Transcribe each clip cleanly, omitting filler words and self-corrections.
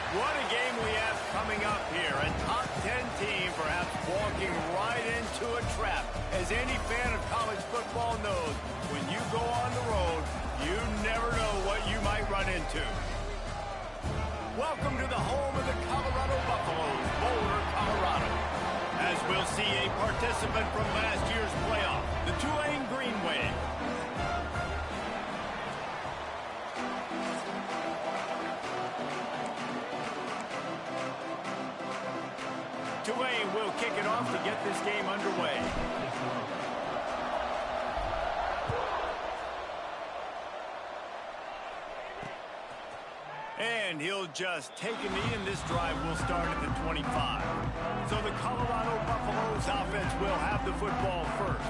What a game we have coming up here. A top 10 team perhaps walking right into a trap. As any fan of college football knows, when you go on the road, you never know what you might run into. Welcome to the home of the Colorado Buffaloes, Boulder, Colorado. As we'll see a participant from last year's playoff, the Tulane Green Wave. Tulane will kick it off to get this game underway. And he'll just take a knee, and this drive will start at the 25. So the Colorado Buffaloes offense will have the football first.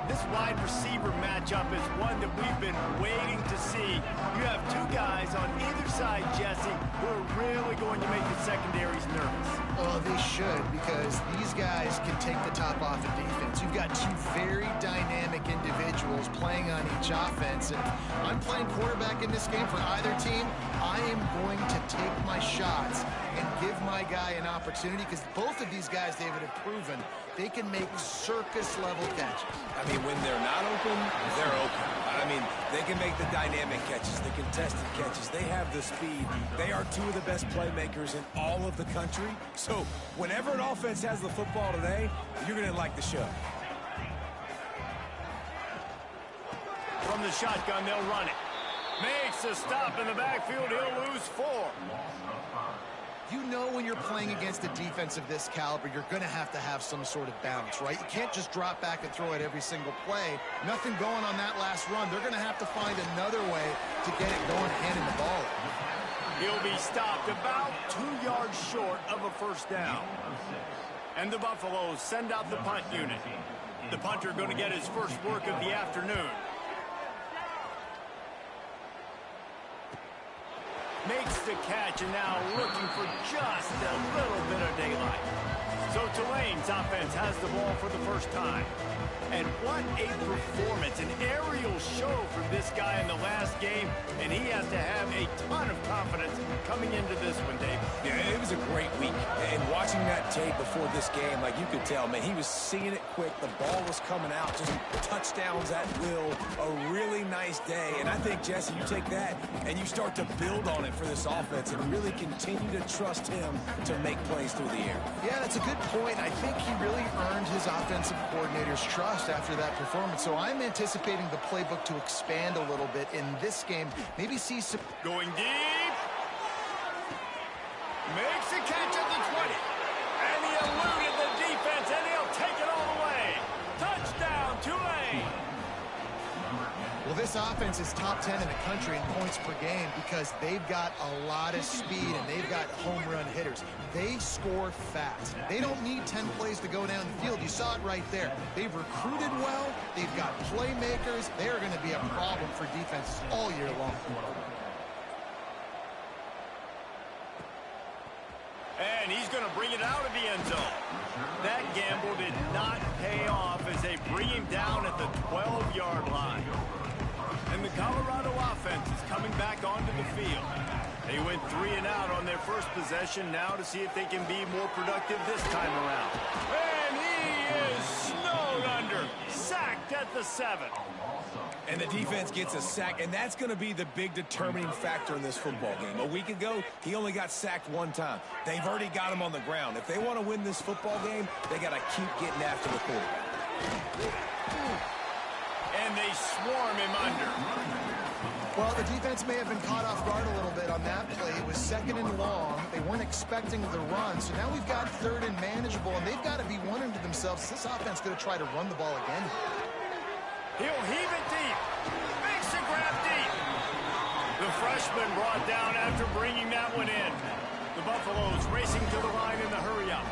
This wide receiver matchup is one that we've been waiting to see. You have two guys on either side, Jesse, who are really going to make the secondaries nervous. Well, they should, because these guys can take the top off of defense. You've got two very dynamic individuals playing on each offense, and I'm playing quarterback in this game for either team. I am going to take my shots and give my guy an opportunity, because both of these guys, David, have proven they can make circus-level catches. I mean, when they're not open, they're open. I mean, they can make the dynamic catches, the contested catches. They have the speed. They are two of the best playmakers in all of the country. So whenever an offense has the football today, you're going to like the show. From the shotgun, they'll run it. Makes a stop in the backfield. He'll lose 4. You know when you're playing against a defense of this caliber, you're going to have some sort of balance, right? You can't just drop back and throw it every single play. Nothing going on that last run. They're going to have to find another way to get it going, handing the ball. He'll be stopped about 2 yards short of a first down. And the Buffaloes send out the punt unit. The punter going to get his first work of the afternoon. Makes the catch, and now looking for just a little bit of daylight. So Tulane's offense has the ball for the first time. And what a performance, an aerial show from this guy in the last game, and he has to have a ton of confidence coming into this one, Dave. Yeah, it was a great week. And watching that tape before this game, like you could tell, man, he was seeing it quick. The ball was coming out, just touchdowns at will. A really nice day. And I think, Jesse, you take that and you start to build on it for this offense and really continue to trust him to make plays through the air. Yeah, that's a good point. I think he really earned his offensive coordinator's trust after that performance. So I'm anticipating the playbook to expand a little bit in this game. Maybe see some... Going deep. Makes a catch at the 20. And he eluded the defense, and he'll take it all the way. Touchdown, Tulane. Well, this offense is top 10 in the country in points per game because they've got a lot of speed and they've got home run hitters. They score fast. They don't need 10 plays to go down the field. You saw it right there. They've recruited well. They've got playmakers. They're going to be a problem for defenses all year long. And he's going to bring it out of the end zone. That gamble did not pay off as they bring him down at the 12-yard line. And the Colorado offense is coming back onto the field. They went 3 and out on their first possession, now to see if they can be more productive this time around. And he is snowed under, sacked at the 7. And the defense gets a sack, and that's going to be the big determining factor in this football game. A week ago, he only got sacked 1 time. They've already got him on the ground. If they want to win this football game, they got to keep getting after the quarterback. And they swarm him under. Well, the defense may have been caught off guard a little bit on that play. It was 2nd and long. They weren't expecting the run. So now we've got 3rd and manageable, and they've got to be wondering to themselves, is this offense going to try to run the ball again? He'll heave it deep. Makes a grab deep. The freshman brought down after bringing that one in. The Buffaloes racing to the line in the hurry-up.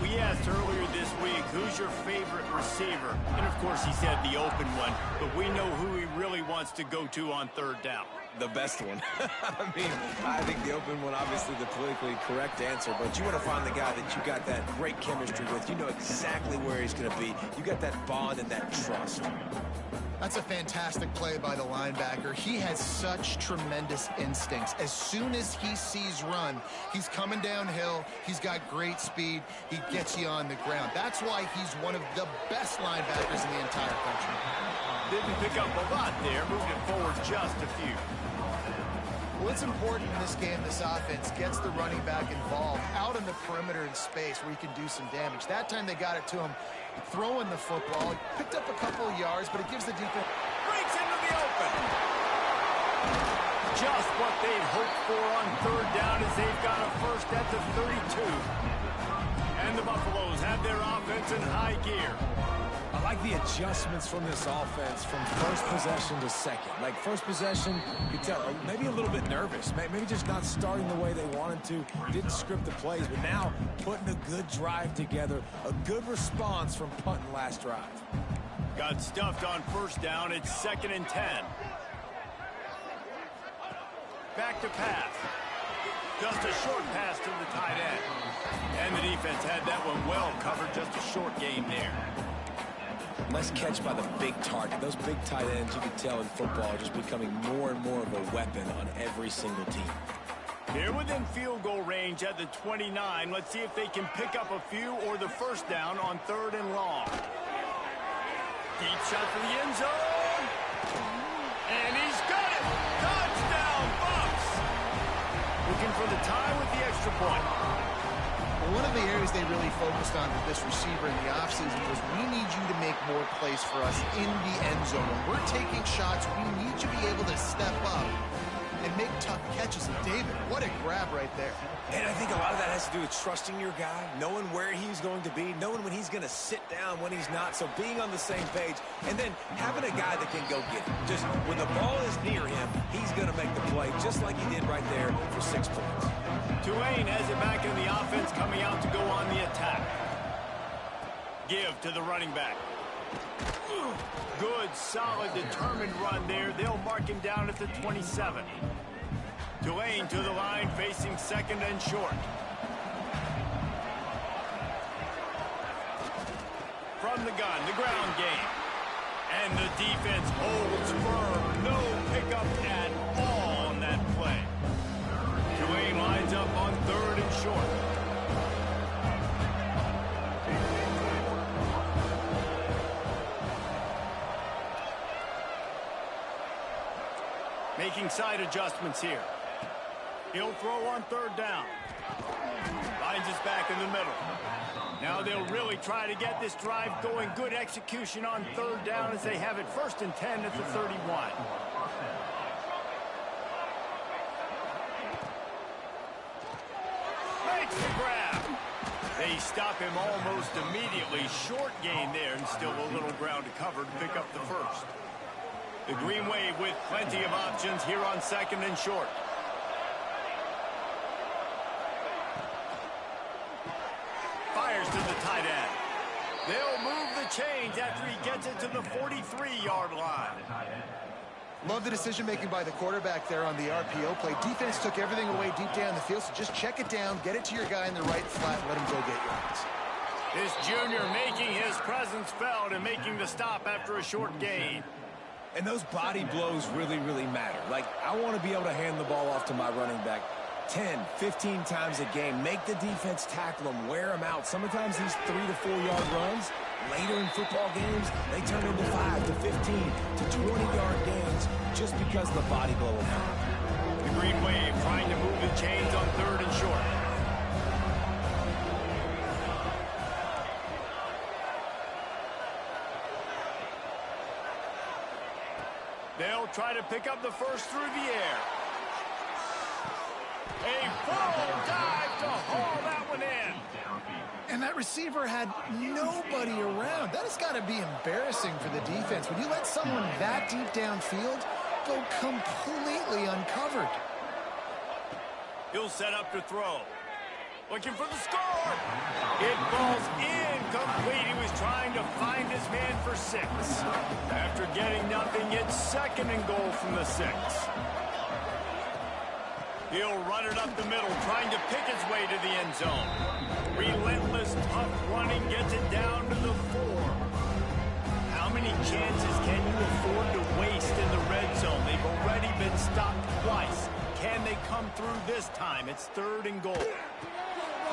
We asked earlier this week, who's your favorite receiver? And, of course, he said the open one. But we know who he really wants to go to on 3rd down. The best one. I mean, I think the open one, obviously the politically correct answer, but you want to find the guy that you got that great chemistry with. You know exactly where he's going to be. You got that bond and that trust. That's a fantastic play by the linebacker. He has such tremendous instincts. As soon as he sees run, he's coming downhill. He's got great speed. He gets you on the ground. That's why he's one of the best linebackers in the entire country. Didn't pick up a lot there, moved it forward just a few. Well, it's important in this game, this offense gets the running back involved out in the perimeter in space where he can do some damage. That time they got it to him throwing the football. He picked up a couple of yards, but it gives the defense... Breaks into the open. Just what they'd hoped for on third down as they've got a first at the 32. And the Buffaloes have their offense in high gear. I like the adjustments from this offense from first possession to second. Like first possession, you could tell maybe a little bit nervous. Maybe just not starting the way they wanted to. Didn't script the plays, but now putting a good drive together. A good response from punting last drive. Got stuffed on first down. It's 2nd and 10. Back to pass. Just a short pass to the tight end. And the defense had that one well covered. Just a short gain there. Nice catch by the big target. Those big tight ends, you can tell in football, are just becoming more and more of a weapon on every single team. They're within field goal range at the 29. Let's see if they can pick up a few or the first down on 3rd and long. Deep shot for the end zone. And he's got it. Touchdown, Bucks. Looking for the tie with the extra point. One of the areas they really focused on with this receiver in the offseason was we need you to make more plays for us in the end zone. When we're taking shots, we need you to be able to step up and make tough catches. And David, what a grab right there. And I think a lot of that has to do with trusting your guy, knowing where he's going to be, knowing when he's going to sit down, when he's not. So being on the same page, and then having a guy that can go get it. Just when the ball is near him, he's going to make the play, just like he did right there for 6 points. Tulane has it back in the offense, coming out to go on the attack. Give to the running back. Good, solid, determined run there. They'll mark him down at the 27. Tulane to the line, facing 2nd and short. From the gun, the ground game. And the defense holds firm. No pickup at all on that play. Tulane lines up on 3rd and short. Making side adjustments here. He'll throw on 3rd down. Finds us back in the middle. Now they'll really try to get this drive going. Good execution on 3rd down as they have it 1st and 10 at the 31. Makes the grab. They stop him almost immediately. Short gain there and still a little ground to cover to pick up the first. The Green Wave with plenty of options here on 2nd and short. Fires to the tight end. They'll move the chains after he gets it to the 43-yard line. Love the decision-making by the quarterback there on the RPO play. Defense took everything away deep down the field, so just check it down, get it to your guy in the right flat, and let him go get yards. This junior making his presence felt and making the stop after a short gain. And those body blows really, really matter. Like, I want to be able to hand the ball off to my running back 10, 15 times a game. Make the defense tackle him, wear him out. Sometimes these 3 to 4 yard runs, later in football games, they turn into 5 to 15 to 20-yard gains just because of the body blow of them. The Green Wave trying to move the chains on 3rd and short. They'll try to pick up the first through the air. A full dive to haul that one in. And that receiver had nobody around. That has got to be embarrassing for the defense. When you let someone that deep downfield go completely uncovered. He'll set up to throw. Looking for the score. It falls incomplete. He was trying to find his man for 6. After getting nothing, it's 2nd and goal from the 6. He'll run it up the middle, trying to pick his way to the end zone. Relentless, tough running gets it down to the 4. How many chances can you afford to waste in the red zone? They've already been stopped twice. Can they come through this time? It's 3rd and goal.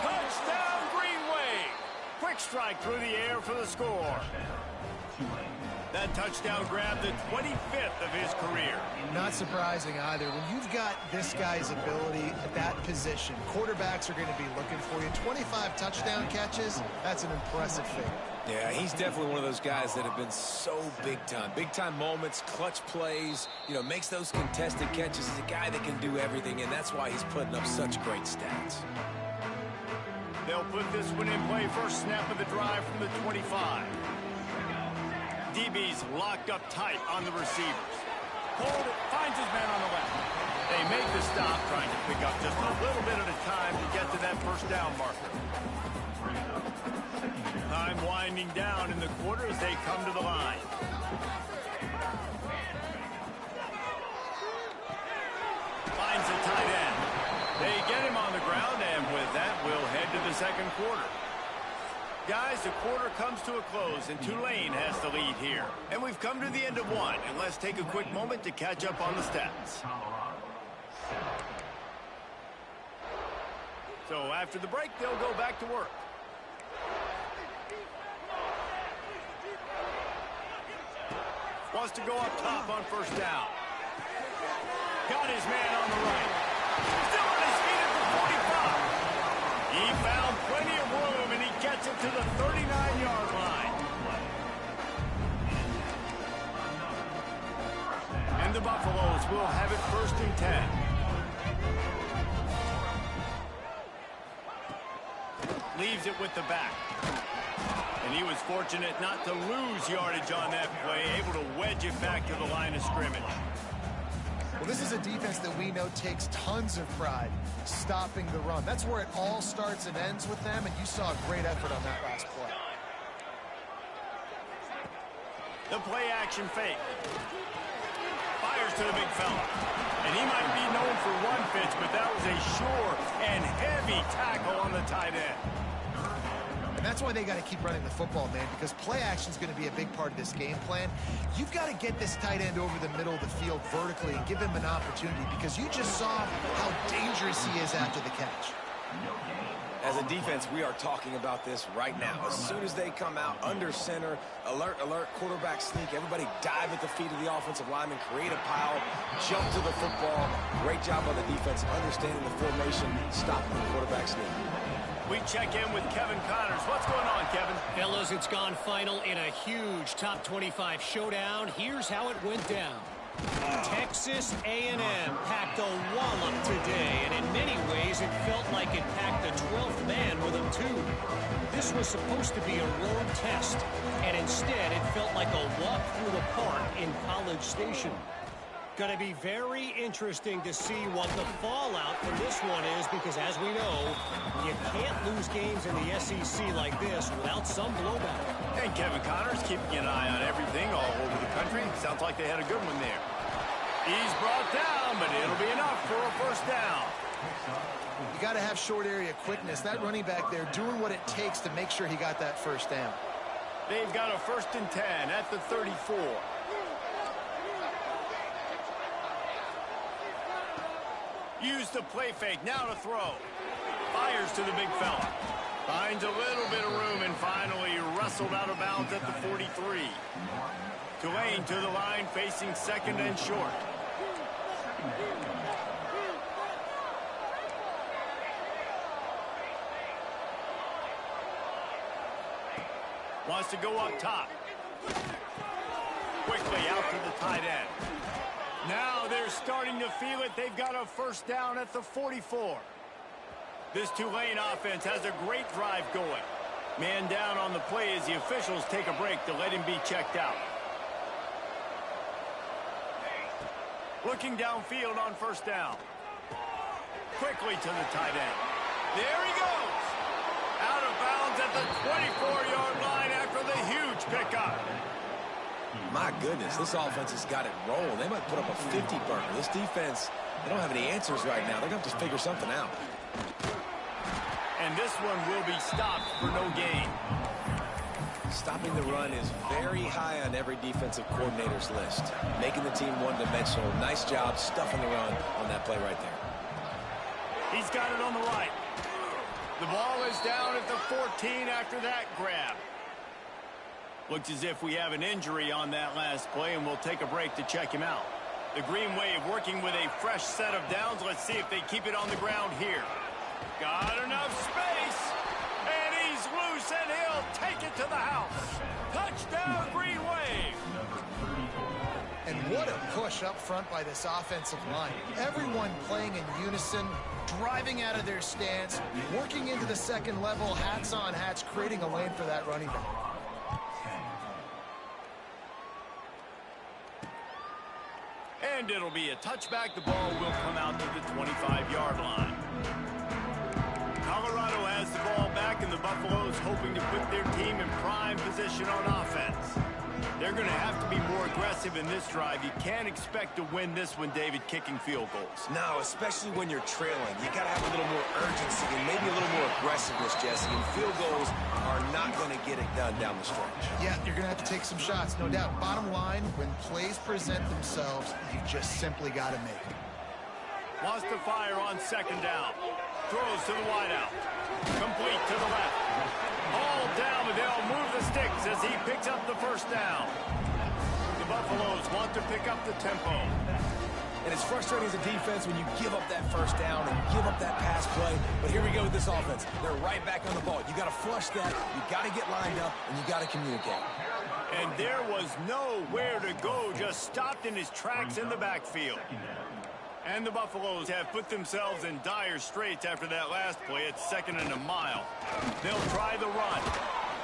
Touchdown, Green Wave! Quick strike through the air for the score. That touchdown grabbed the 25th of his career. Not surprising either. When you've got this guy's ability at that position, quarterbacks are going to be looking for you. 25 touchdown catches, that's an impressive feat. Yeah, he's definitely one of those guys that have been so big time. Big time moments, clutch plays, makes those contested catches. He's a guy that can do everything, and that's why he's putting up such great stats. They'll put this one in play. First snap of the drive from the 25. DB's locked up tight on the receivers. Hold it, finds his man on the left. They make the stop, trying to pick up just a little bit at a time to get to that first down marker. Time winding down in the quarter as they come to the line. Finds the tight end. They get him on the ground, and with that, we'll head to the second quarter. Guys, the quarter comes to a close, and Tulane has the lead here. And we've come to the end of one, and let's take a quick moment to catch up on the stats. So after the break, they'll go back to work. Wants to go up top on first down. Got his man on the right. Still on his feet at the 45. He found plenty of room, and he gets it to the 39-yard line. And the Buffaloes will have it 1st and 10. Leaves it with the back. And he was fortunate not to lose yardage on that play, able to wedge it back to the line of scrimmage. Well, this is a defense that we know takes tons of pride stopping the run. That's where it all starts and ends with them, and you saw a great effort on that last play. The play action fake. Fires to the big fella. And he might be known for one pitch, but that was a sure and heavy tackle on the tight end. And that's why they got to keep running the football, man, because play action is going to be a big part of this game plan. You've got to get this tight end over the middle of the field vertically and give him an opportunity, because you just saw how dangerous he is after the catch. As a defense, we are talking about this right now. As soon as they come out under center, alert, alert, quarterback sneak, everybody dive at the feet of the offensive lineman, create a pile, jump to the football. Great job on the defense, understanding the formation, stopping the quarterback sneak. We check in with Kevin Connors. What's going on, Kevin? Fellas, it's gone final in a huge top 25 showdown. Here's how it went down. Texas A&M packed a wallop today, and in many ways it felt like it packed the 12th man with them too. This was supposed to be a road test, and instead it felt like a walk through the park in College Station. Going to be very interesting to see what the fallout from this one is, because as we know, you can't lose games in the SEC like this without some blowback. And Kevin Connors keeping an eye on everything all over the country. Sounds like they had a good one there. He's brought down, but it'll be enough for a first down. You got to have short area quickness. That running back there doing what it takes to make sure he got that first down. They've got a 1st and 10 at the 34. Use the play fake, now to throw. Fires to the big fella. Finds a little bit of room and finally wrestled out of bounds at the 43. Tulane to the line, facing 2nd and short. Wants to go up top. Quickly out to the tight end. Now they're starting to feel it. They've got a first down at the 44. This Tulane offense has a great drive going. Man down on the play as the officials take a break to let him be checked out. Looking downfield on first down. Quickly to the tight end. There he goes. Out of bounds at the 24-yard line after the huge pickup. My goodness, this offense has got it rolling. They might put up a 50 burner. This defense, they don't have any answers right now. They're going to have to figure something out. And this one will be stopped for no gain. Stopping the run is very high on every defensive coordinator's list. Making the team one-dimensional. Nice job stuffing the run on that play right there. He's got it on the right. The ball is down at the 14 after that grab. Looks as if we have an injury on that last play, and we'll take a break to check him out. The Green Wave working with a fresh set of downs. Let's see if they keep it on the ground here. Got enough space, and he's loose, and he'll take it to the house. Touchdown, Green Wave. And what a push up front by this offensive line. Everyone playing in unison, driving out of their stance, working into the second level, hats on hats, creating a lane for that running back. And it'll be a touchback. The ball will come out to the 25-yard line. Colorado has the ball back, and the Buffaloes hoping to put their team in prime position on offense. They're going to have to be more aggressive in this drive. You can't expect to win this one, David, kicking field goals. No, especially when you're trailing. You got to have a little more urgency and maybe a little more aggressiveness, Jesse. And field goals are not going to get it done down the stretch. Yeah, you're going to have to take some shots, no doubt. Bottom line, when plays present themselves, you just simply got to make them. Wants to fire on second down. Throws to the wideout. Complete to the left. All down, but they'll move the sticks as he picks up the first down. The Buffaloes want to pick up the tempo. And it's frustrating as a defense when you give up that first down and give up that pass play. But here we go with this offense. They're right back on the ball. You got to flush that. You got to get lined up, and you got to communicate. And there was nowhere to go, just stopped in his tracks in the backfield. And the Buffaloes have put themselves in dire straits after that last play. It's 2nd and a mile. They'll try the run.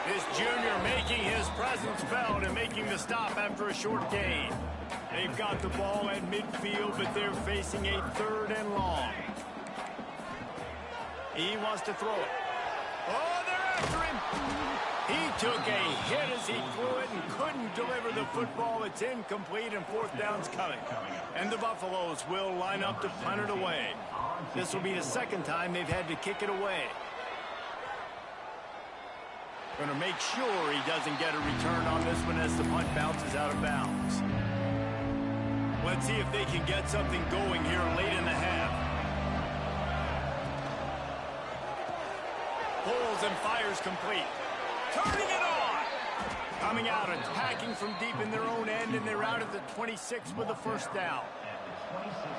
This junior making his presence felt and making the stop after a short gain. They've got the ball at midfield, but they're facing a 3rd and long. He wants to throw it. Oh, they're after him. He took a hit as he threw it and couldn't deliver the football. It's incomplete, and 4th down's coming. And the Buffaloes will line up to punt it away. This will be the 2nd time they've had to kick it away. Going to make sure he doesn't get a return on this one as the punt bounces out of bounds. Let's see if they can get something going here late in the half. Pulls and fires complete. Turning it on. Coming out, attacking from deep in their own end, and they're out at the 26 with the first down.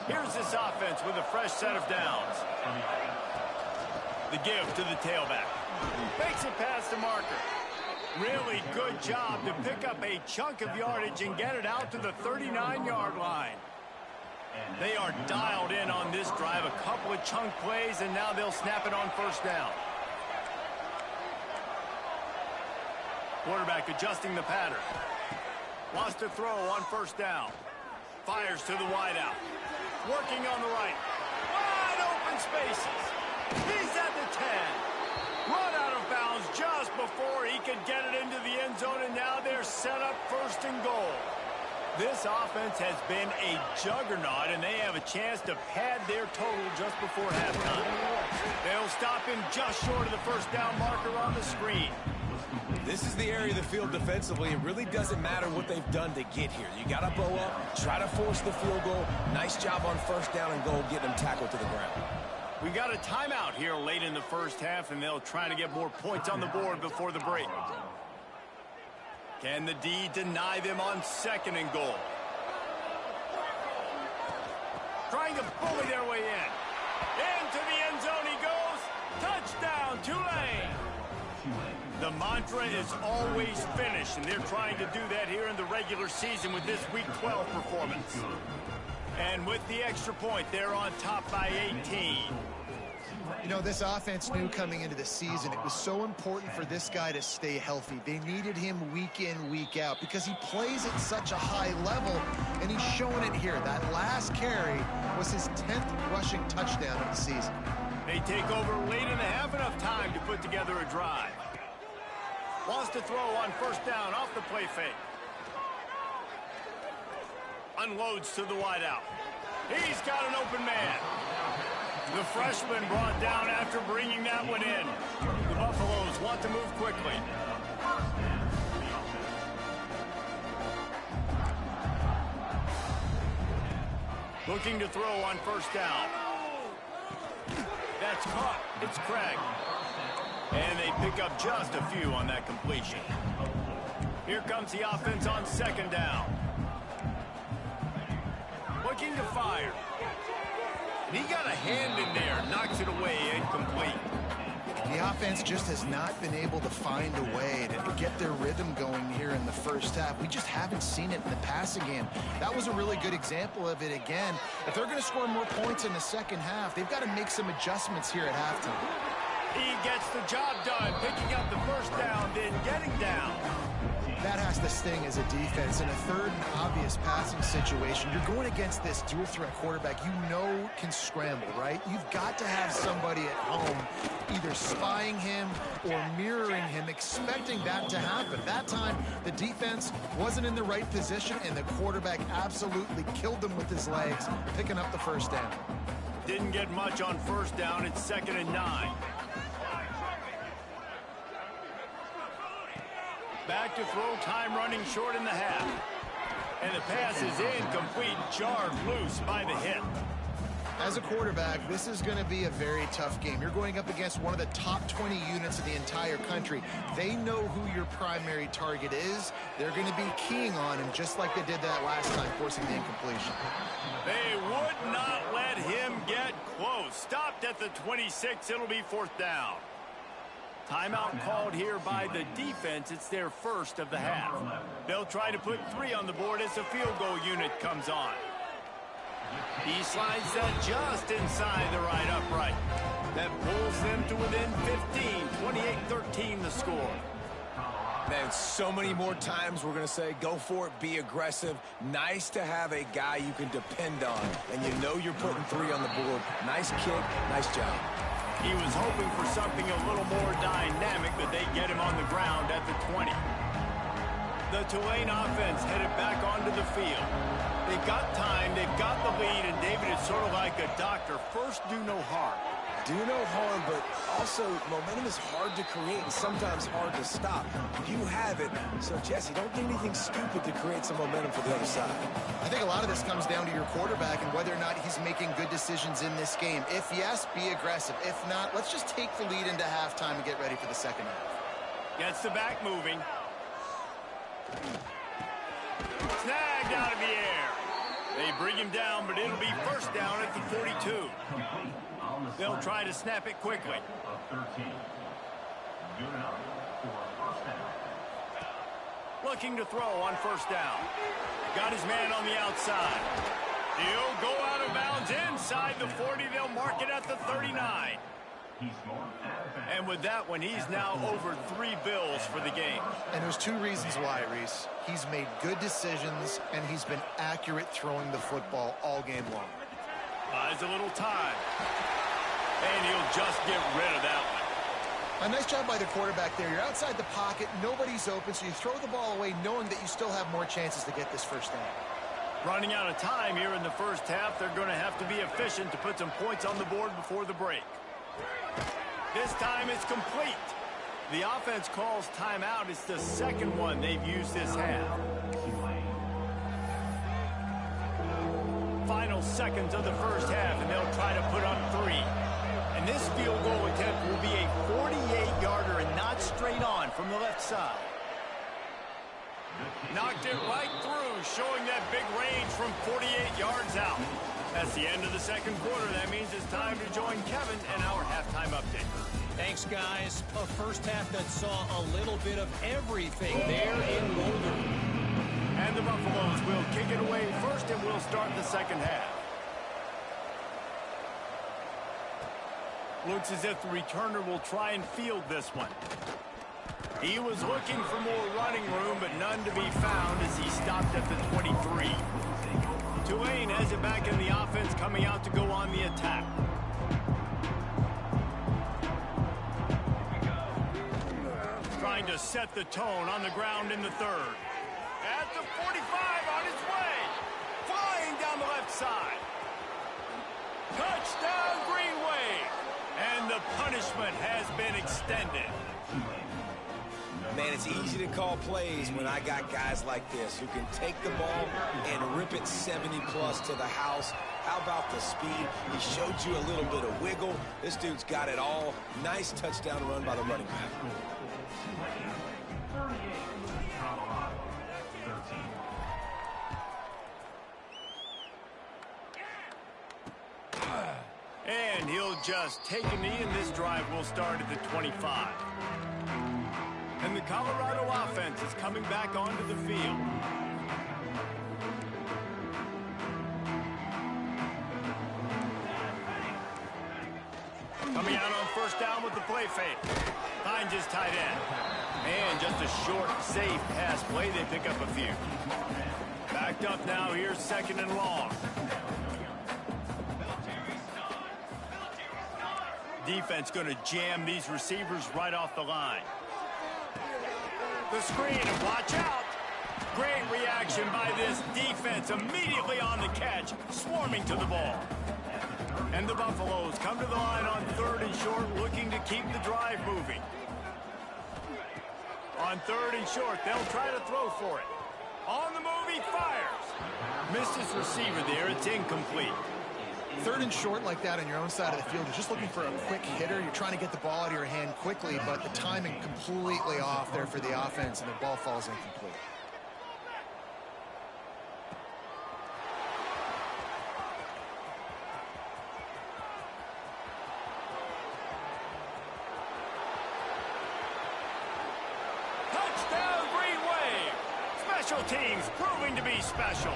Here's this offense with a fresh set of downs. The give to the tailback. Makes it past the marker. Really good job to pick up a chunk of yardage and get it out to the 39-yard line. They are dialed in on this drive. A couple of chunk plays, and now they'll snap it on first down. Quarterback adjusting the pattern. Wants to throw on first down. Fires to the wideout. Working on the right. Wide open spaces. He's at the 10. Run out of bounds just before he could get it into the end zone, and now they're set up 1st and goal. This offense has been a juggernaut, and they have a chance to pad their total just before halftime. They'll stop him just short of the first down marker on the screen. This is the area of the field defensively. It really doesn't matter what they've done to get here. You got to bow up, try to force the field goal. Nice job on first down and goal, getting them tackled to the ground. We got a timeout here late in the first half, and they'll try to get more points on the board before the break. Can the D deny them on 2nd and goal? Trying to bully their way in. Into the end zone he goes. Touchdown, Tulane. The mantra is always finish, and they're trying to do that here in the regular season with this Week 12 performance. And with the extra point, they're on top by 18. You know, this offense knew coming into the season it was so important for this guy to stay healthy. They needed him week in, week out because he plays at such a high level, and he's showing it here. That last carry was his 10th rushing touchdown of the season. They take over late in the half, enough time to put together a drive. Wants to throw on first down off the play fake. unloads to the wideout. He's got an open man. The freshman brought down after bringing that one in. The Buffaloes want to move quickly. Looking to throw on first down. That's caught. It's Craig. And they pick up just a few on that completion. Here comes the offense on second down. Looking to fire. And he got a hand in there, knocks it away, incomplete. The offense just has not been able to find a way to get their rhythm going here in the first half. We just haven't seen it in the passing game. That was a really good example of it again. If they're going to score more points in the second half, they've got to make some adjustments here at halftime. He gets the job done, picking up the first down, then getting down. That has to sting as a defense. In a third and obvious passing situation, you're going against this dual threat quarterback you know can scramble, right? You've got to have somebody at home either spying him or mirroring him, expecting that to happen. That time, the defense wasn't in the right position, and the quarterback absolutely killed them with his legs, picking up the first down. Didn't get much on first down. It's 2nd and 9. Back to throw, time running short in the half. And the pass is incomplete, jarred loose by the hit. As a quarterback, this is going to be a very tough game. You're going up against one of the top 20 units in the entire country. They know who your primary target is. They're going to be keying on him just like they did that last time, forcing the incompletion. They would not let him get close. Stopped at the 26. It'll be 4th down. Timeout called here by the defense. It's their first of the half. They'll try to put 3 on the board as the field goal unit comes on. He slides that just inside the right upright. That pulls them to within 15, 28-13 the score. Man, so many more times we're going to say, go for it, be aggressive. Nice to have a guy you can depend on, and you know you're putting 3 on the board. Nice kick, nice job. He was hoping for something a little more dynamic, but they get him on the ground at the 20. The Tulane offense headed back onto the field. They've got time, they've got the lead, and David is sort of like a doctor. First, do no harm. Do no harm, but also momentum is hard to create and sometimes hard to stop. You have it, so Jesse, don't do anything stupid to create some momentum for the other side. I think a lot of this comes down to your quarterback and whether or not he's making good decisions in this game. If yes, be aggressive. If not, let's just take the lead into halftime and get ready for the second half. Gets the back moving. Snagged out of the air. They bring him down, but it'll be first down at the 42. They'll try to snap it quickly. Looking to throw on first down. Got his man on the outside. He'll go out of bounds inside the 40. They'll mark it at the 39. And with that one, he's now over 3 bills for the game. And there's 2 reasons why, Reese. He's made good decisions, and he's been accurate throwing the football all game long. Buys a little time. And he'll just get rid of that one. A nice job by the quarterback there. You're outside the pocket, nobody's open, so you throw the ball away knowing that you still have more chances to get this first down. Running out of time here in the first half, they're going to have to be efficient to put some points on the board before the break. This time it's complete. The offense calls timeout. It's the second one they've used this half. Final seconds of the first half, and they'll try to put up 3. And this field goal attempt will be a 48-yarder and not straight on from the left side. Knocked it right through, showing that big range from 48 yards out. That's the end of the second quarter. That means it's time to join Kevin and our halftime update. Thanks, guys. A first half that saw a little bit of everything there in Boulder. And the Buffaloes will kick it away first, and we'll start the second half. Looks as if the returner will try and field this one. He was looking for more running room, but none to be found as he stopped at the 23. Tulane has it back in the offense, coming out to go on the attack. Trying to set the tone on the ground in the third. At the 45, on his way. side. Touchdown, Green Wave. And the punishment has been extended. Man, it's easy to call plays when I got guys like this who can take the ball and rip it 70-plus to the house. How about the speed? He showed you a little bit of wiggle. This dude's got it all. Nice touchdown run by the running back. And he'll just take a knee, and this drive will start at the 25. And the Colorado offense is coming back onto the field. Coming out on first down with the play fake. Finds his tight end. And just a short, safe pass play. They pick up a few. Backed up now. Here's second and long. Defense going to jam these receivers right off the line. The screen, and watch out. Great reaction by this defense. Immediately on the catch, swarming to the ball. And the Buffaloes come to the line on third and short, looking to keep the drive moving. On third and short, they'll try to throw for it. On the move, he fires. Missed his receiver there. It's incomplete. Third and short like that on your own side of the field, you're just looking for a quick hitter. You're trying to get the ball out of your hand quickly, but the timing completely off there for the offense, and the ball falls incomplete. Touchdown, Green Wave! Special teams proving to be special.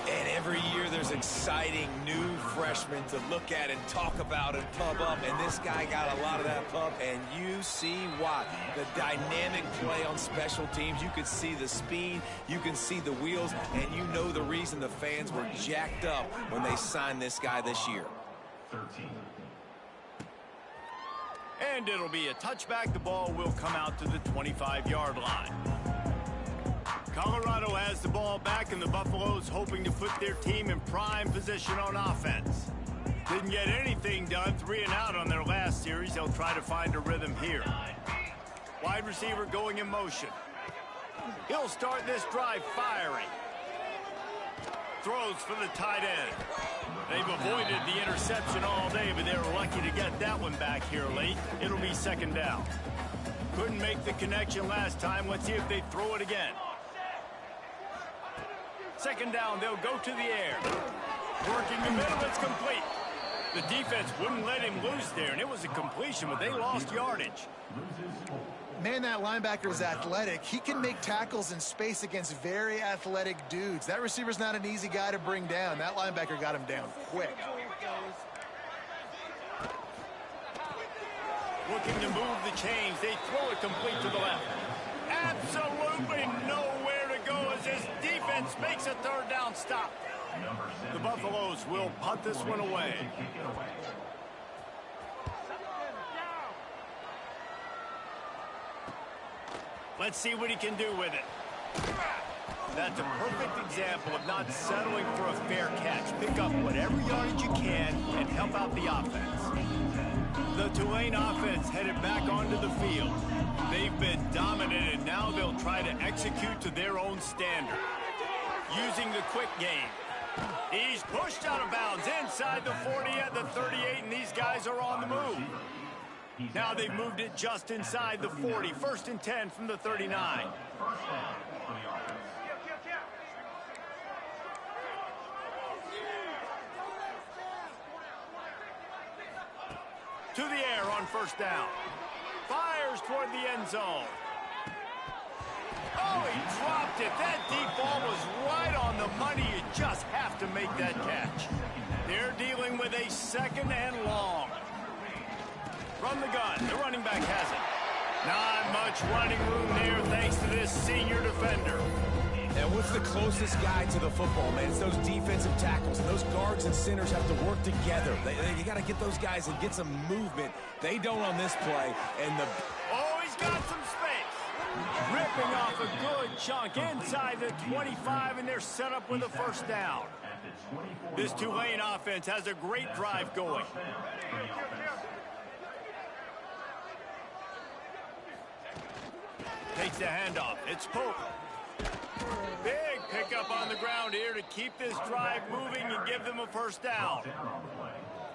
And every year there's exciting new freshmen to look at and talk about and pump up. And this guy got a lot of that pump, and you see why. The dynamic play on special teams. You can see the speed, you can see the wheels, and you know the reason the fans were jacked up when they signed this guy this year. 13. And it'll be a touchback. The ball will come out to the 25-yard line. Colorado has the ball back, and the Buffaloes hoping to put their team in prime position on offense. Didn't get anything done, 3 and out on their last series. They'll try to find a rhythm here. Wide receiver going in motion. He'll start this drive firing. Throws for the tight end. They've avoided the interception all day, but they were lucky to get that one back here late. It'll be second down. Couldn't make the connection last time. Let's see if they throw it again. Second down, they'll go to the air. Working the middle, it's complete. The defense wouldn't let him loose there, and it was a completion, but they lost yardage. Man, that linebacker is athletic. He can make tackles in space against very athletic dudes. That receiver's not an easy guy to bring down. That linebacker got him down quick. Looking to move the chains. They throw it complete to the left. Absolutely nowhere to go as his defense makes a third down stop. The Buffaloes will punt this one away. Let's see what he can do with it. That's a perfect example of not settling for a fair catch. Pick up whatever yardage you can and help out the offense. The Tulane offense headed back onto the field. They've been dominant, and now they'll try to execute to their own standard. Using the quick game. He's pushed out of bounds inside the 40 at the 38, and these guys are on the move. Now they've moved it just inside the 40. First and 10 from the 39. To the air on first down. Fires toward the end zone. Oh, he dropped it. That deep ball was right on the money. You just have to make that catch. They're dealing with a second and long. From the gun, the running back has it. Not much running room there thanks to this senior defender. And what's the closest guy to the football, man? It's those defensive tackles. And those guards and centers have to work together. You got to get those guys and get some movement. They don't on this play. And the... Oh, he's got some space. Ripped ripping off a good chunk inside the 25, and they're set up with a first down. This Tulane offense has a great drive going. Takes the handoff. It's Pope. Big pickup on the ground here to keep this drive moving and give them a first down.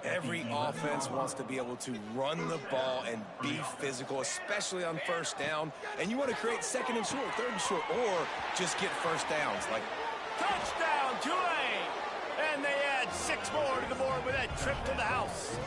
Every offense wants to be able to run the ball and be physical, especially on first down. And you want to create second and short, third and short, or just get first downs. Like touchdown, Tulane! And they add 6 more to the board with that trip to the house.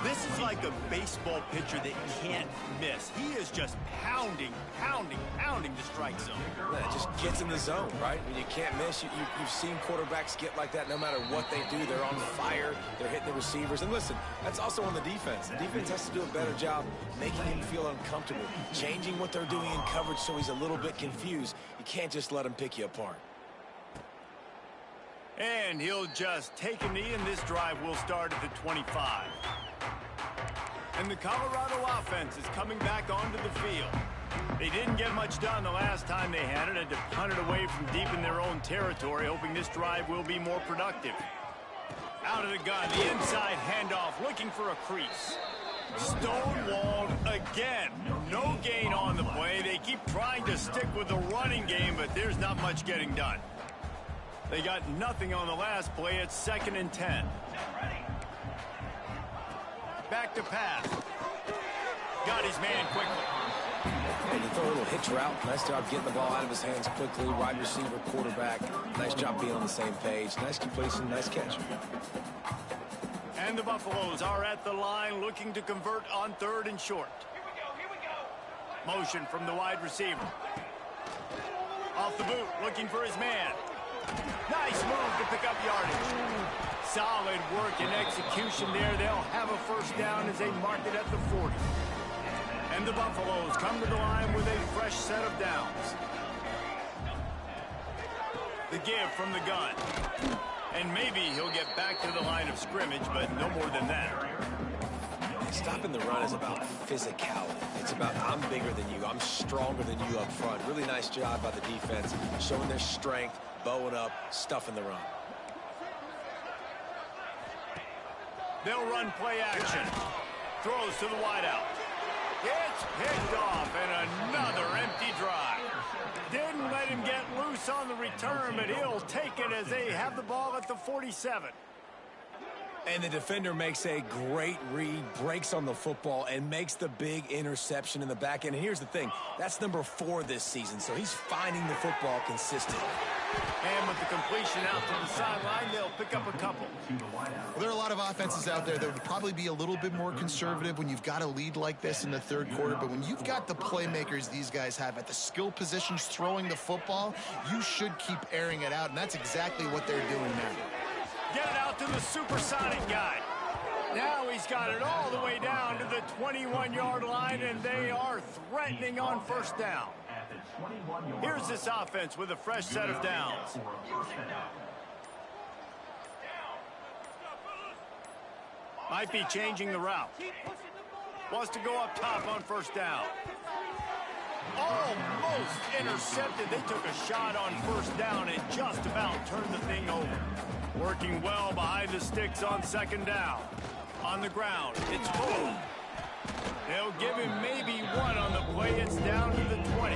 This is like a baseball pitcher that can't miss. He is just pounding the strike zone. Yeah, it just gets in the zone, right? When you can't miss, you've seen quarterbacks get like that no matter what they do. They're on fire. They're hitting the receivers. And listen, that's also on the defense. The defense has to do a better job making him feel uncomfortable, changing what they're doing in coverage so he's a little bit confused. You can't just let him pick you apart. And he'll just take a knee, and this drive will start at the 25. And the Colorado offense is coming back onto the field. They didn't get much done the last time they had it. Had to punt it away from deep in their own territory, hoping this drive will be more productive. Out of the gun, the inside handoff, looking for a crease. Stonewalled again. No gain on the play. They keep trying to stick with the running game, but there's not much getting done. They got nothing on the last play. It's 2nd and 10. Back to pass. Got his man quickly. And you throw a little hitch route. Nice job getting the ball out of his hands quickly. Wide receiver, quarterback. Nice job being on the same page. Nice completion, nice catch. And the Buffaloes are at the line looking to convert on 3rd and short. Here we go. Motion from the wide receiver. Off the boot, looking for his man. Nice move to pick up yardage. Solid work and execution there. They'll have a first down as they mark it at the 40. And the Buffaloes come to the line with a fresh set of downs. The give from the gun. And maybe he'll get back to the line of scrimmage, but no more than that. Stopping the run is about physicality. It's about I'm bigger than you. I'm stronger than you up front. Really nice job by the defense, showing their strength, bowing up, stuffing the run. They'll run play action. Throws to the wideout. It's picked off, and another empty drive. Didn't let him get loose on the return, but he'll take it as they have the ball at the 47. And the defender makes a great read, breaks on the football, and makes the big interception in the back end. And here's the thing, that's number 4 this season, so he's finding the football consistently. And with the completion out to the sideline, they'll pick up a couple. Well, there are a lot of offenses out there that would probably be a little bit more conservative when you've got a lead like this in the 3rd quarter. But when you've got the playmakers these guys have at the skill positions throwing the football, you should keep airing it out, and that's exactly what they're doing now. Get it out to the supersonic guy. Now he's got it all the way down to the 21-yard line, and they are threatening on first down. Here's this offense with a fresh set of downs. Might be changing the route. Wants to go up top on first down. Almost intercepted. They took a shot on first down and just about turned the thing over. Working well behind the sticks on 2nd down. On the ground, it's full. They'll give him maybe 1 on the play. It's down to the 20.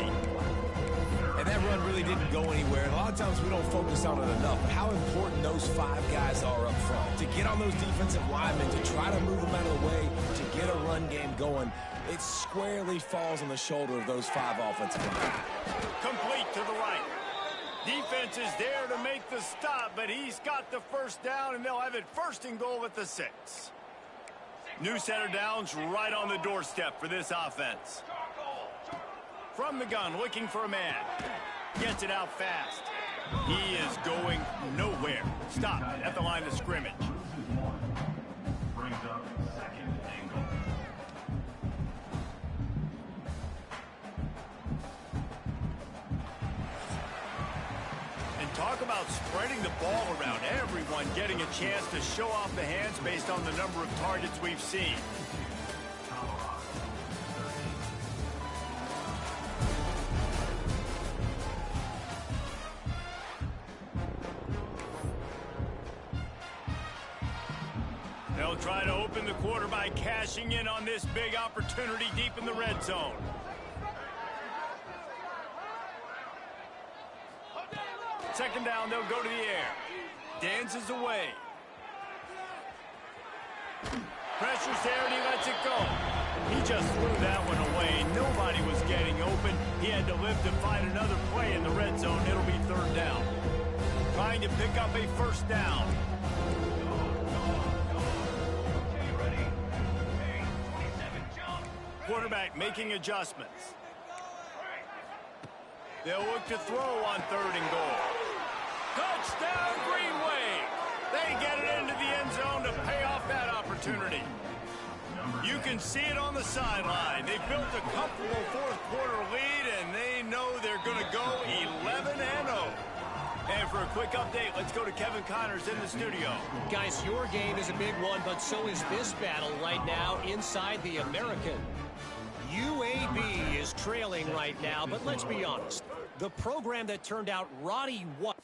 And that run really didn't go anywhere. And a lot of times we don't focus on it enough. But how important those 5 guys are up front. To get on those defensive linemen, to try to move them out of the way, to get a run game going, it squarely falls on the shoulder of those 5 offensive linemen. Complete to the right. Defense is there to make the stop, but he's got the first down, and they'll have it 1st and goal at the 6. New set of downs right on the doorstep for this offense. From the gun, looking for a man. Gets it out fast. He is going nowhere. Stop at the line of scrimmage. And talk about spreading the ball around. Everyone getting a chance to show off the hands based on the number of targets we've seen. quarterback cashing in on this big opportunity deep in the red zone. Second down, they'll go to the air. Dances away. Pressure's there, and he lets it go. He just threw that one away. Nobody was getting open. He had to live to find another play in the red zone. It'll be third down. Trying to pick up a first down. Quarterback making adjustments. They'll look to throw on third and goal. Touchdown, Green Wave! They get it into the end zone to pay off that opportunity. You can see it on the sideline. They built a comfortable fourth quarter lead, and they know they're going to go 11-0. And for a quick update, let's go to Kevin Connors in the studio. Guys, your game is a big one, but so is this battle right now inside the American. UAB is trailing right now, but let's be honest. The program that turned out Roddy White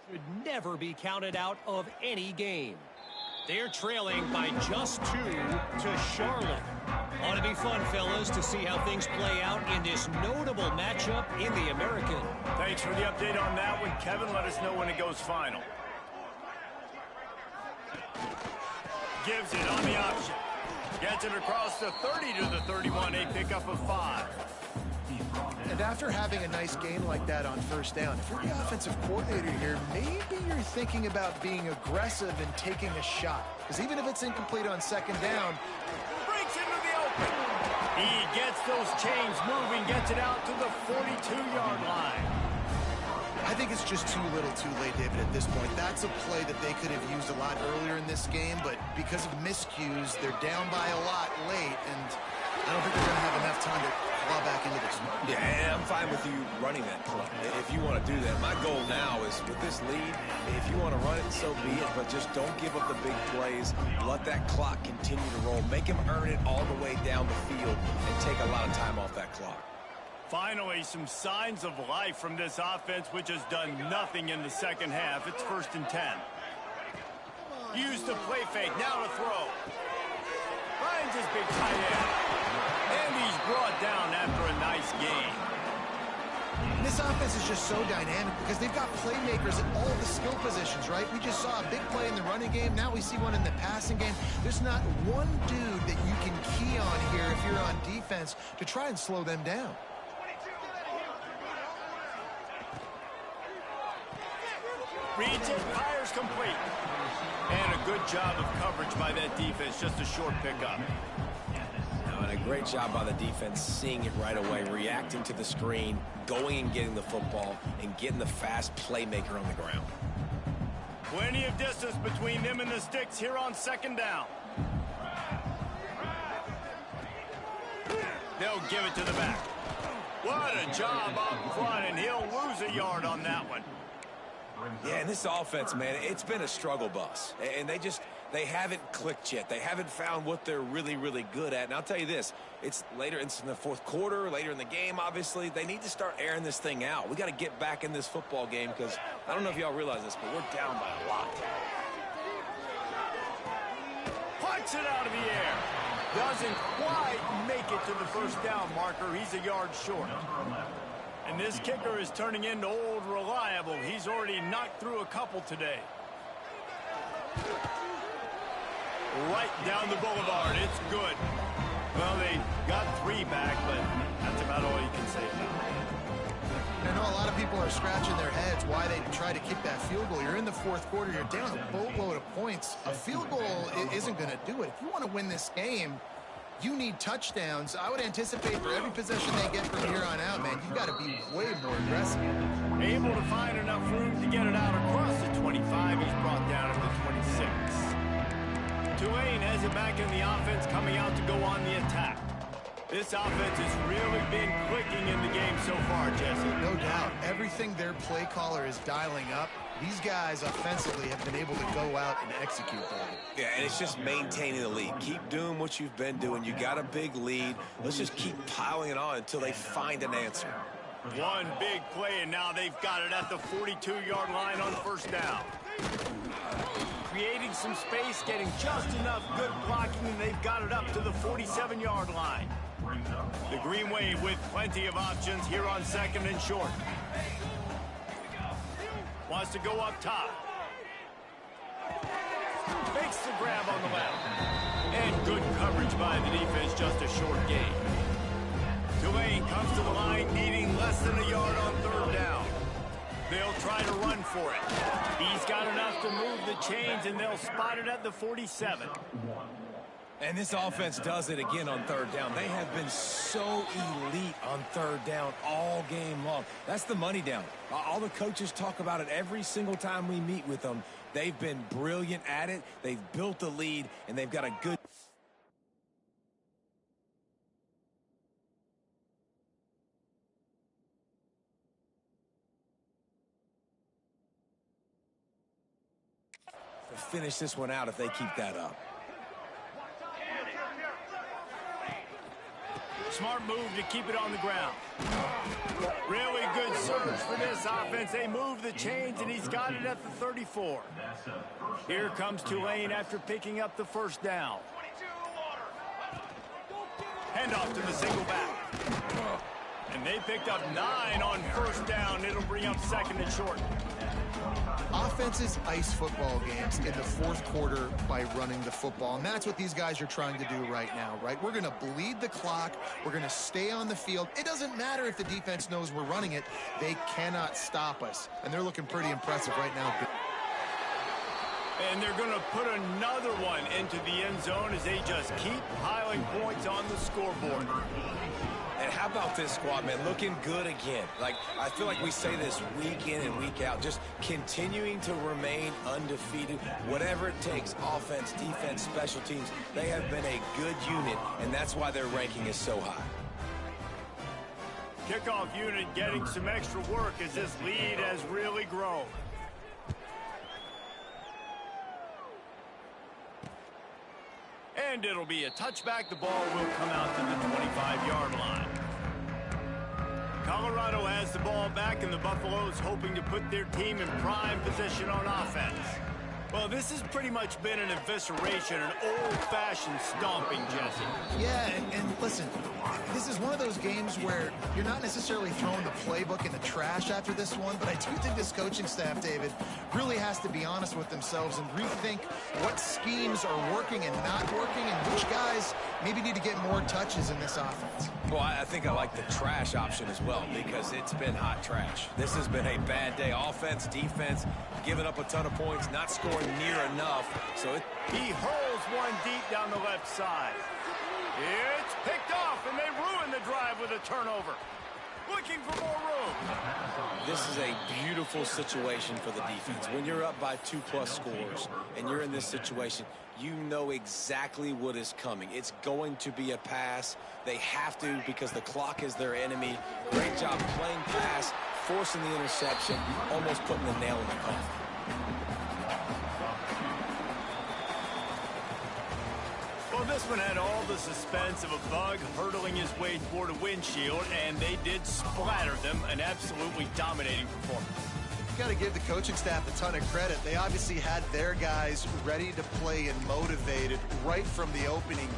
should never be counted out of any game. They're trailing by just 2 to Charlotte. Ought to be fun, fellas, to see how things play out in this notable matchup in the American. Thanks for the update on that one, Kevin. Let us know when it goes final. Gives it on the option. Gets it across the 30 to the 31, a pickup of 5. And after having a nice game like that on first down, if you're the offensive coordinator here, maybe you're thinking about being aggressive and taking a shot. Because even if it's incomplete on second down, Breaks into the open. He gets those chains moving, gets it out to the 42-yard line. I think it's just too little too late, David, at this point. That's a play that they could have used a lot earlier in this game, but because of miscues, they're down by a lot late, and I don't think they're going to have enough time to claw back into this one. Yeah, and I'm fine with you running that play if you want to do that. My goal now is with this lead, if you want to run it, so be it, but just don't give up the big plays. Let that clock continue to roll. Make him earn it all the way down the field and take a lot of time off that clock. Finally, some signs of life from this offense, which has done nothing in the second half. It's 1st and 10. Use the play fake, now to throw. Finds his big tight end. And he's brought down after a nice game. And this offense is just so dynamic because they've got playmakers at all the skill positions, right? We just saw a big play in the running game. Now we see one in the passing game. There's not one dude that you can key on here if you're on defense to try and slow them down. Reads it, fires complete. And a good job of coverage by that defense. Just a short pickup. And a great job by the defense seeing it right away, reacting to the screen, going and getting the football, and getting the fast playmaker on the ground. Plenty of distance between them and the sticks here on second down. They'll give it to the back. What a job up front, and he'll lose a yard on that one. Yeah, and this offense, man, it's been a struggle bus. And they haven't clicked yet. They haven't found what they're really, really good at. And I'll tell you this, it's later in the fourth quarter, later in the game, obviously. They need to start airing this thing out. We got to get back in this football game because I don't know if y'all realize this, but we're down by a lot. Puts it out of the air. Doesn't quite make it to the first down marker. He's a yard short. And this kicker is turning into old reliable. He's already knocked through a couple today. Right down the boulevard. It's good. Well, they got 3 back, but that's about all you can say about it. I know a lot of people are scratching their heads why they try to kick that field goal. You're in the fourth quarter. You're down a boatload of points. A field goal isn't going to do it. If you want to win this game, you need touchdowns. I would anticipate for every possession they get from here on out, man, you've got to be way more aggressive. Able to find enough room to get it out across the 25. He's brought down to the 26. Tulane has it back in the offense, coming out to go on the attack. This offense has really been clicking in the game so far, Jesse. No doubt. Everything their play caller is dialing up These guys offensively have been able to go out and execute that. Yeah, and it's just maintaining the lead. Keep doing what you've been doing. You got a big lead. Let's just keep piling it on until they find an answer. One big play, and now they've got it at the 42-yard line on first down. Creating some space, getting just enough good blocking, and they've got it up to the 47-yard line. The Green Wave with plenty of options here on second and short. Wants to go up top. Makes the grab on the left. And good coverage by the defense, just a short gain. Tulane comes to the line needing less than a yard on third down. They'll try to run for it. He's got enough to move the chains, and they'll spot it at the 47. And this offense does it again on third down. They have been so elite on third down all game long. That's the money down. All the coaches talk about it every single time we meet with them. They've been brilliant at it. They've built the lead, and they've got a good... finish this one out if they keep that up. Smart move to keep it on the ground. Really good surge for this offense. They move the chains, and he's got it at the 34. Here comes Tulane after picking up the first down. Handoff to the single back. And they picked up 9 on first down. It'll bring up second and short. Offenses ice football games in the fourth quarter by running the football, and that's what these guys are trying to do right now, right? We're going to bleed the clock. We're going to stay on the field. It doesn't matter if the defense knows we're running it. They cannot stop us, and they're looking pretty impressive right now. And they're going to put another one into the end zone as they just keep piling points on the scoreboard. And how about this squad, man? Looking good again. Like, I feel like we say this week in and week out, just continuing to remain undefeated. Whatever it takes, offense, defense, special teams, they have been a good unit, and that's why their ranking is so high. Kickoff unit getting some extra work as this lead has really grown. And it'll be a touchback. The ball will come out to the 25-yard line. Colorado has the ball back, and the Buffaloes hoping to put their team in prime position on offense. Well, this has pretty much been an evisceration, an old-fashioned stomping, Jesse. Yeah, and listen, this is one of those games where you're not necessarily throwing the playbook in the trash after this one, but I do think this coaching staff, David, really has to be honest with themselves and rethink what schemes are working and not working, and which guys maybe need to get more touches in this offense. Well, I think I like the trash option as well, because it's been hot trash. This has been a bad day. Offense, defense, giving up a ton of points, not scoring near enough. So he hurls one deep down the left side. It's picked off, and they ruin the drive with a turnover. Looking for more room. This is a beautiful situation for the defense. When you're up by 2+ scores and you're in this situation, you know exactly what is coming. It's going to be a pass. They have to, because the clock is their enemy. Great job playing pass, forcing the interception, almost putting the nail in the coffin. Well, this one had all the suspense of a bug hurtling his way toward a windshield, and they did splatter them. An absolutely dominating performance. Got to give the coaching staff a ton of credit. They obviously had their guys ready to play and motivated right from the opening